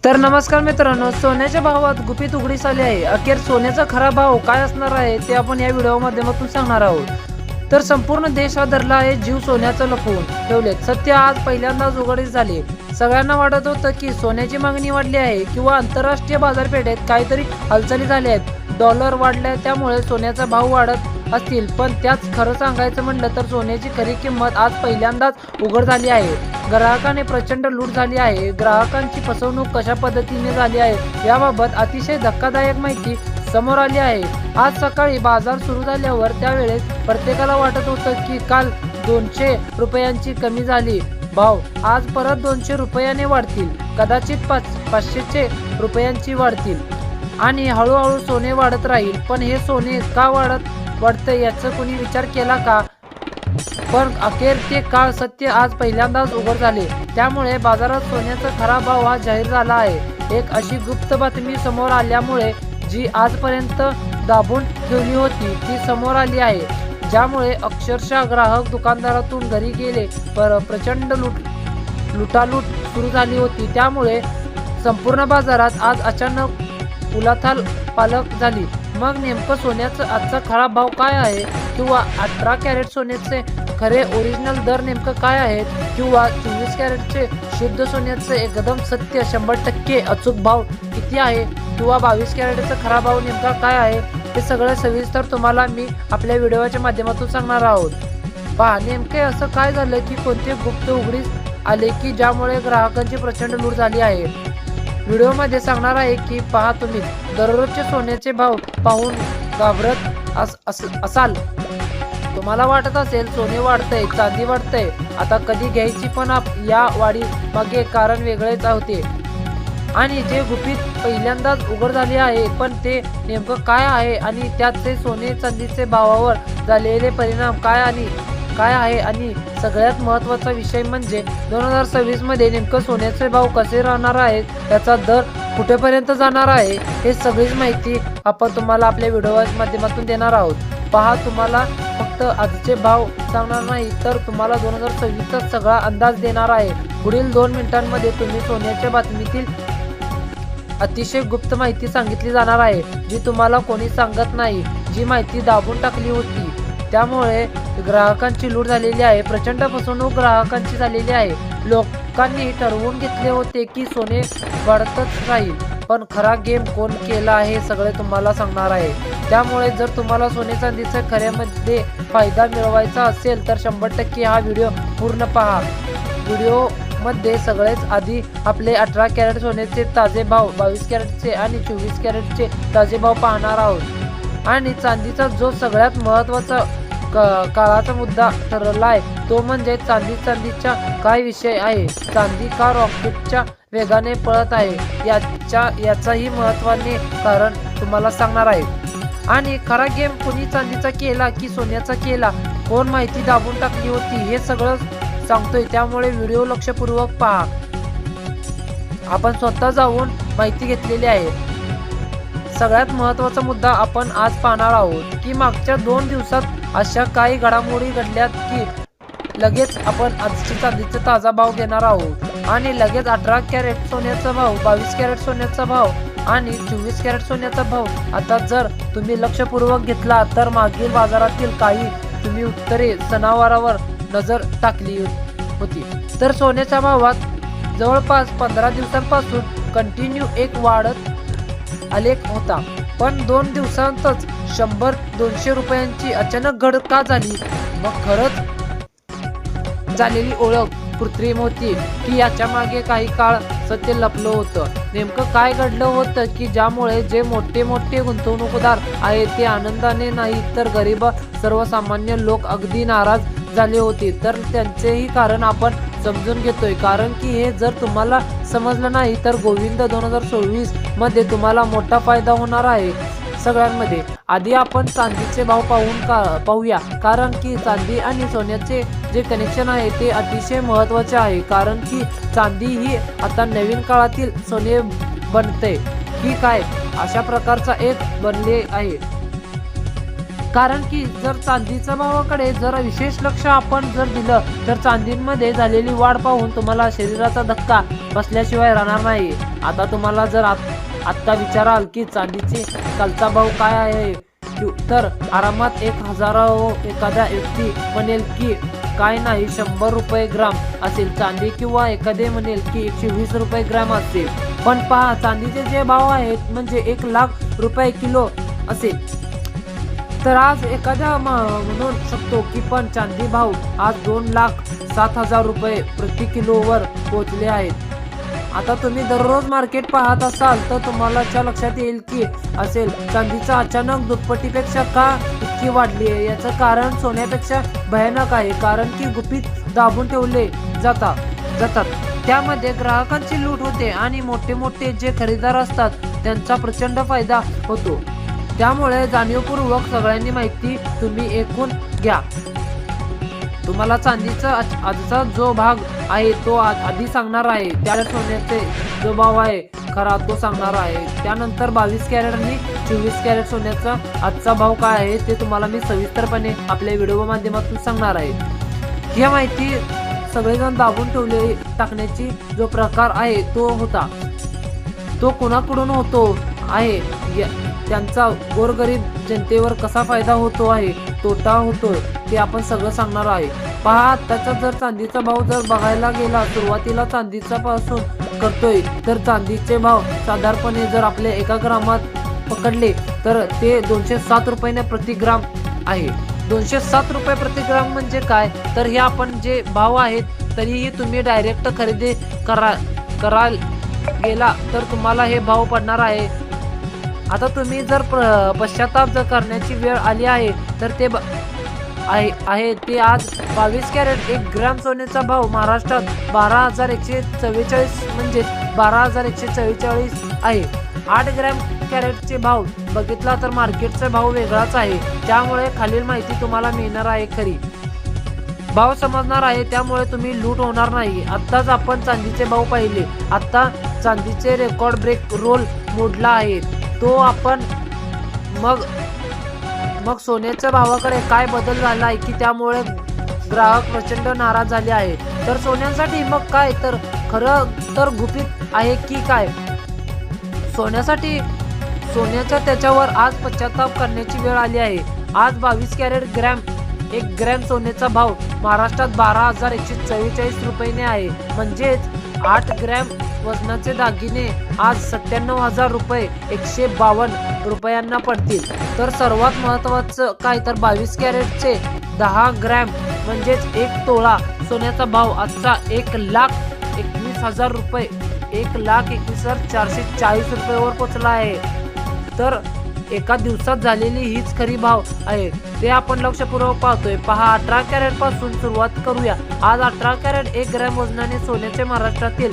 तर नमस्कार मित्रांनो, सोन्याच्या भावात गुपित उघडीस आली आहे। अखेर सोन्याचा खरा भाव काय असणार आहे ते आपण या व्हिडिओ माध्यमातून सांगणार आहोत। तर संपूर्ण देश हा धरला आहे जीव सोन्याचं लपवून ठेवलेत। सत्य आज पहिल्यांदाच उघडीस झाले। सगळ्यांना वाटत होतं की सोन्याची मागणी वाढली आहे किंवा आंतरराष्ट्रीय बाजारपेठेत काहीतरी हालचाली झाल्या आहेत, डॉलर वाढल्या त्यामुळे सोन्याचा भाव वाढत असतील। पण त्याच खरं सांगायचं म्हटलं तर सोन्याची खरी किंमत आज पहिल्यांदाच उघड झाली आहे। ग्राहकाने प्रचंड लूट झाली आहे। ग्राहकांची फसवणूक कशा पद्धतीने झाली आहे याबाबत अतिशय धक्कादायक माहिती समोर आली आहे। आज सकाळी बाजार सुरू झाल्यावर त्यावेळेस प्रत्येकाला वाटत होतं की काल 200 रुपयांची कमी झाली भाव आज परत 200 रुपयाने वाढतील, कदाचित 500 रुपयांची वाढतील आणि हळूहळू सोने वाढत राहील। पण हे सोने का वाढतंय याचा कोणी विचार केला का? पण अखेर ते काळ सत्य आज पहिल्यांदाच उघड झाले। त्यामुळे बाजारात सोन्याचा खरा भाव हा जाहीर झाला आहे। एक अशी गुप्त बातमी समोर आल्यामुळे जी आजपर्यंत दाबून ठेवली होती ती समोर आली आहे, ज्यामुळे अक्षरशः ग्राहक दुकानदारातून घरी गेले। प्रचंड लुटालूट सुरू झाली होती। त्यामुळे संपूर्ण बाजारात आज अचानक उलाथाल पालक झाली। मग नेमकं सोन्याचा आजचा खरा भाव काय आहे, किंवा 18 कॅरेट सोन्याचे खरे ओरिजिनल दर नेमकं काय आहेत, किंवा 24 कॅरेटचे शुद्ध सोन्याचे एकदम सत्य 100% अचूक भाव किती आहे, किंवा 22 कॅरेटचा खरा भाव नेमका काय आहे, हे सगळं सविस्तर तुम्हाला मी आपल्या व्हिडिओच्या माध्यमातून सांगणार आहोत। पहा नेमके असं काय झालं की कोणते गुप्त उघडीस आले की ज्यामुळे ग्राहकांची प्रचंड लूट झाली आहे। व्हिडिओमध्ये सांगणार आहे की पहा तुम्ही दररोजचे सोन्याचे भाव पाहून घाबरत असाल। तुम्हाला वाटत असेल सोने वाढतंय, चांदी वाढतंय, आता कधी घ्यायची, पण या वाढी मागे कारण वेगळेच होते आणि जे गुपित पहिल्यांदाच उघड झाले आहे। पण ते नेमकं काय आहे आणि त्याचे सोने चांदीचे भावावर झालेले परिणाम काय आहे आणि सगळ्यात महत्त्वाचा विषय म्हणजे 2026 मध्ये नेमकं सोन्याचे भाव कसे राहणार आहेत, त्याचा दर कुठेपर्यंत जाणार आहे, हे सगळीच माहिती आपण तुम्हाला आपल्या व्हिडिओच्या माध्यमातून देणार आहोत। पहा तुम्हाला फक्त आजचे भाव सांगणार नाही तर तुम्हाला 2026 चा सगळा अंदाज देणार आहे। पुढील 2 मिनिटांमध्ये तुम्ही सोन्याच्या बातमीतील अतिशय गुप्त माहिती सांगितली जाणार आहे, जी तुम्हाला कोणी सांगत नाही, जी माहिती दाबून टाकली होती। त्यामुळे ग्राहकांची लूट झालेली आहे, प्रचंड फसवणूक ग्राहकांची झालेली आहे। लोकांनी ठरवून घेतले होते की सोने वाढतच राहील, पण खरा गेम कोण केला हे सगळे तुम्हाला सांगणार आहे। त्यामुळे जर तुम्हाला सोने चांदीचा खऱ्यामध्ये फायदा मिळवायचा असेल तर 100% हा व्हिडिओ पूर्ण पहा। व्हिडिओ मध्ये सगळेच आधी आपले 18 कॅरेट सोन्याचे ताजे भाव, 22 कॅरेटचे आणि 24 कॅरेटचे ताजे भाव पाहणार आहोत। आणि चांदीचा जो सगळ्यात महत्त्वाचा काळाचा मुद्दा ठरलाय तो म्हणजे चांदीच्या काय विषय आहे, चांदी का रॉकेटच्या वेगाने पळत आहे याचाही महत्त्वाने कारण तुम्हाला सांगणार आहे। आणि खरा गेम कोणी चांदीचा केला की सोन्याचा केला, कोण माहिती दाबून टाकली होती, हे सगळं सांगतोय। त्यामुळे व्हिडिओ लक्षपूर्वक पहा। आपण स्वतः जाऊन माहिती घेतलेली आहे। सगळ्यात महत्त्वाचा मुद्दा आपण आज पाहणार आहोत की मागच्या 2 दिवसात अशा काही घडामोडी घडल्यात की लगेच आपण आजची चांदीचा ताजा भाव घेणार आहोत आणि लगेच 18 कॅरेट सोन्याचा भाव, 22 कॅरेट सोन्याचा भाव आणि 24 कॅरेट सोन्याचा भाव। आता जर तुम्ही लक्षपूर्वक घेतला तर मागील बाजारातील काही तुम्ही उत्तरे सणावारावर नजर टाकली होती, तर सोन्याच्या भावात जवळपास 15 दिवसांपासून कंटिन्यू एक वाढत आलेख होता। पण 2 दिवसांतच 100-200 रुपयांची अचानक घट का झाली? मग खरंच झालेली ओळख कृत्रिम होती की याच्या मागे काही काळ सत्य लपलं होतं? नेमकं काय घडलं होतं की ज्यामुळे जे मोठे गुंतवणूकदार आहेत ते आनंदाने नाही तर गरीब सर्वसामान्य लोक अगदी नाराज झाले होते? तर त्यांचेही कारण आपण समजून घेतोय, कारण की हे जर तुम्हाला समजलं नाही तर गोविंद 2024 मध्ये तुम्हाला मोठा फायदा होणार आहे सगळ्यांमध्ये। आधी आपण चांदीचे भाव पाहूया, कारण की चांदी आणि सोन्याचे जे कनेक्शन आहे ते अतिशय महत्त्वाचे आहे। कारण की चांदी ही आता नवीन काळातील सोने बनते की काय अशा प्रकारचा एक बनले आहे। कारण की जर चांदीच्या भावाकडे जर विशेष लक्ष आपण जर दिलं तर चांदीमध्ये झालेली वाढ पाहून तुम्हाला शरीराचा धक्का बसल्याशिवाय राहणार नाही। आता तुम्हाला जर आत्ता विचाराल की चांदीचे कालचा भाव काय आहे, तर आरामात 1000 एखादा व्यक्ती म्हणेल की काय नाही 100 रुपये ग्राम असेल चांदी, किंवा एखादे म्हणेल की 120 रुपये ग्राम असेल. पण पहा, चांदीचे जे भाव आहेत म्हणजे 1,00,000 रुपये किलो असेल. तर आज एखादा म्हणू शकतो की पण चांदी भाव आज 2,07,000 रुपये प्रति किलोवर पोहोचले आहेत. आता तुम्ही दररोज मार्केट पाहत असाल तर तुम्हाला लक्षात येईल की असेल चांदीचा अचानक दुप्पटीपेक्षा का इतकी वाढली आहे. याचं कारण सोन्यापेक्षा भयानक आहे, कारण की गुपित दाबून ठेवले जातात. त्यामध्ये ग्राहकांची लूट होते आणि मोठे मोठे जे खरेदीदार असतात त्यांचा प्रचंड फायदा होतो. त्यामुळे जाणीवपूर्वक सगळ्यांनी माहिती तुम्ही ऐकून घ्या. तुम्हाला चांदीचा आजचा जो भाग आहे तो आधी सांगणार आहे. त्या सोन्याचे जो भाव आहे खरा तो सांगणार आहे. त्यानंतर 22 कॅरेट आणि 24 कॅरेट सोन्याचा आजचा भाव काय आहे ते तुम्हाला मी सविस्तरपणे आपल्या व्हिडिओ माध्यमातून सांगणार आहे. ही माहिती सगळेजण दाबून ठेवले टाकण्याची जो प्रकार आहे तो होता, तो कोणाकडून होतो आहे, त्यांचा गोरगरीब जनतेवर कसा फायदा होतो आहे, तोटा होतो, ते आपण सगळं सांगणार आहे. पहा, आताचा जर चांदीचा भाव जर बघायला गेला, सुरुवातीला चांदीचा पासून करतोय तर चांदीचे भाव साधारणपणे जर आपल्या 1 ग्रामात पकडले तर ते 207 रुपये प्रति ग्राम आहे. 207 रुपये प्रति ग्राम म्हणजे काय, तर हे आपण जे भाव आहेत तरीही तुम्ही डायरेक्ट खरेदी करायला गेला तर तुम्हाला हे भाव पडणार आहे. आता तुम्ही जर पश्चाताप जर करण्याची वेळ आली आहे तर ते आहे ते आज 22 कॅरेट 1 ग्रॅम सोन्याचा भाव महाराष्ट्रात 12,144 म्हणजे 12,144 आहे. 8 ग्रॅम कॅरेटचे भाव बघितला तर मार्केटचा भाव वेगळाच आहे. त्यामुळे खालील माहिती तुम्हाला मिळणार आहे, खरी भाव समजणार आहे, त्यामुळे तुम्ही लूट होणार नाही. आत्ताच आपण चांदीचे भाव पाहिले. आता चांदीचे रेकॉर्ड ब्रेक रोल मोडला आहे तो आपण मग सोन्याच्या भावाकडे काय बदल झाला आहे की त्यामुळे ग्राहक प्रचंड नाराज झाले आहे. तर सोन्यासाठी मग काय, तर खरं तर गुपित आहे की काय सोन्याच्या त्याच्यावर आज पश्चाताप करण्याची वेळ आली आहे. आज 22 कॅरेट 1 ग्रॅम सोन्याचा भाव महाराष्ट्रात 12,144 रुपये आहे. म्हणजेच 8 ग्रॅम वजनाचे दागिने आज 97,000 रुपये 152 रुपयांना पडतील. तर सर्वात महत्वाचं काय, तर 22 कॅरेटचे 10 ग्रॅम म्हणजेच 1 तोळा सोन्याचा भाव आजचा 1,21,000 रुपये 1,21,440 रुपयेवर पोहोचला आहे. तर एका दिवसात झालेली हीच खरी भाव आहे, ते आपण लक्षपूर्वक पाहतोय. पहा, 18 कॅरेट पासून सुरुवात करूया. आज 18 कॅरेट 1 ग्रॅम वजनाने सोन्याचे महाराष्ट्रातील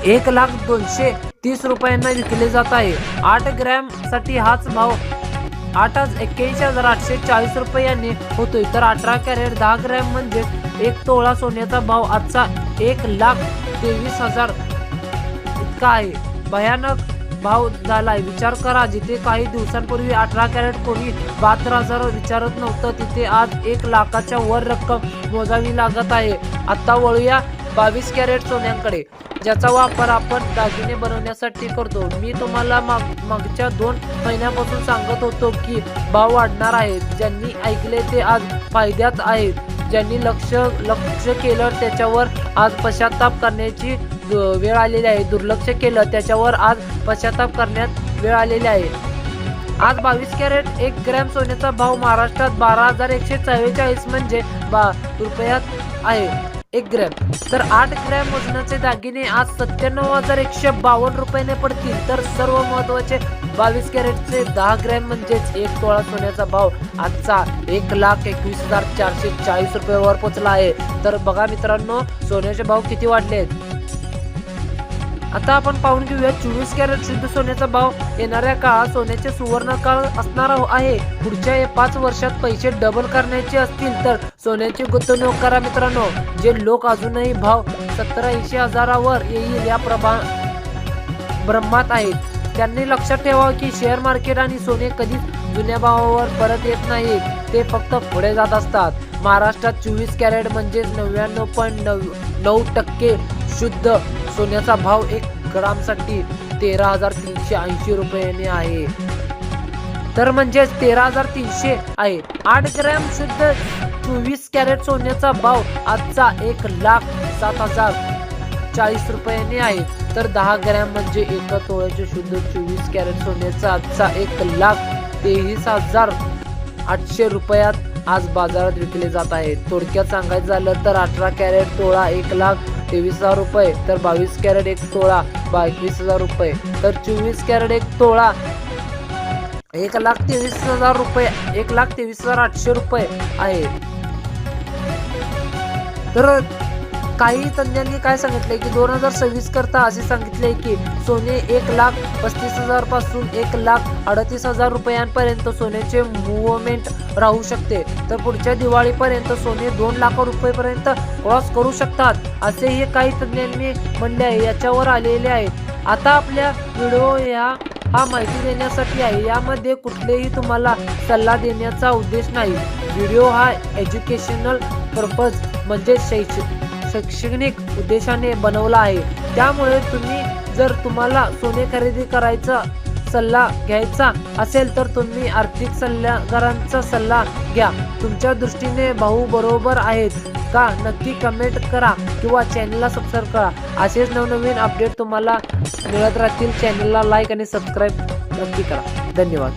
1,230 रुपयांना विकले जात आहे. 8 ग्रॅम साठी हाच भाव 81,840 रुपयांनी होतोय. तर 18 कॅरेट 10 ग्रॅम म्हणजे 1 तोळा सोन्याचा भाव आजचा 1,23,000 इतका आहे. भयानक भाव झालाय. विचार करा, जिथे काही दिवसांपूर्वी 18 कॅरेट कोणी 72,000 विचारत नव्हतं, तिथे आज 1 लाखाच्या वर रक्कम मोजावी लागत आहे. आता वळूया 22 कॅरेट सोन्याकडे, ज्याचा वापर आपण दागिने बनवण्यासाठी करतो. मी तुम्हाला मागच्या 2 महिन्यापासून सांगत होतो की भाव वाढणार आहेत. ज्यांनी ऐकले ते आज फायद्यात आहेत. ज्यांनी लक्ष केलं त्याच्यावर आज पश्चाताप करण्याची वेळ आलेली आहे. दुर्लक्ष केलं त्याच्यावर आज पश्चाताप करण्यात वेळ आलेली आहे. आज 22 कॅरेट 1 ग्रॅम सोन्याचा भाव महाराष्ट्रात 12,144 म्हणजे रुपयात आहे 1 ग्रॅम. तर 8 ग्रॅम वजनाचे दागिने आज 97,152 रुपयाने पडतील. तर सर्व महत्वाचे 22 कॅरेटचे 10 ग्रॅम म्हणजेच 1 तोळा सोन्याचा भाव आजचा 1,21,440 रुपयावर पोहोचला आहे. तर बघा मित्रांनो, सोन्याचे भाव किती वाढले आहेत. आता आपण पाहून घेऊया 24 कॅरेट शुद्ध सोन्याचा भाव. येणाऱ्या काळात सोन्याचे सुवर्ण काळ असणार आहे. पुढच्या 5 वर्षात पैसे डबल करण्याचे असतील तर सोन्याची गुंतवणूक करा मित्रांनो. जे लोक अजूनही भाव 70-80 हजारावर येईल या भ्रमात आहेत, त्यांनी लक्षात ठेवा की शेअर मार्केट आणि सोने कधीच जुन्या भावावर परत येत नाही, ते फक्त पुढे जात असतात. महाराष्ट्रात 24 कॅरेट म्हणजे 99.9% शुद्ध सोन्याचा भाव 1 ग्रामसाठी 13,380 रुपयांनी आहे. तर म्हणजेच 13,300 आहे. 8 ग्रॅम शुद्ध 24 कॅरेट सोन्याचा भाव आजचा 1,07,040 रुपयांनी आहे. तर 10 ग्रॅम म्हणजे 1 तोळ्याचे शुद्ध 24 कॅरेट सोन्याचा आजचा 1,23,800 रुपयात आज बाजारात विकले जात आहे. थोडक्यात सांगायचं झालं तर 18 कॅरेट तोळा 1,23,000 रुपये, तर 22 कॅरेट 1 तोळा 21,000 रुपये, तर 24 कॅरेट 1 तोळा 1,23,000 रुपये, 1,23,800 रुपये आहे. तर काही तज्ञांनी काय सांगितलंय की 2026 करता असे सांगितले की सोने 1,35,000 पासून 1,38,000 रुपयांपर्यंत सोन्याचे मुवमेंट राहू शकते. तर पुढच्या दिवाळीपर्यंत सोने 2 लाख रुपयेपर्यंत क्रॉस करू शकतात असेही काही तज्ञांनी म्हणले आहे. याच्यावर आलेले आहे. आता आपल्या व्हिडिओ हा माहिती देण्यासाठी आहे. यामध्ये कुठलेही तुम्हाला सल्ला देण्याचा उद्देश नाही. व्हिडिओ हा एज्युकेशनल पर्पज म्हणजे शैक्षणिक उद्देशाने बनवला आहे. त्यामुळे जर तुम्हाला सोने खरेदी करायचा सल्ला घ्यायचा असेल तर तुम्ही आर्थिक सल्लागारांचा सल्ला घ्या. तुमच्या दृष्टीने भाऊ बरोबर आहेत का नक्की कमेंट करा किंवा चॅनलला सबस्क्राईब करा. असेच नवनवीन अपडेट तुम्हाला मिळत राहतील. चॅनलला लाईक आणि सबस्क्राईब नक्की करा. धन्यवाद.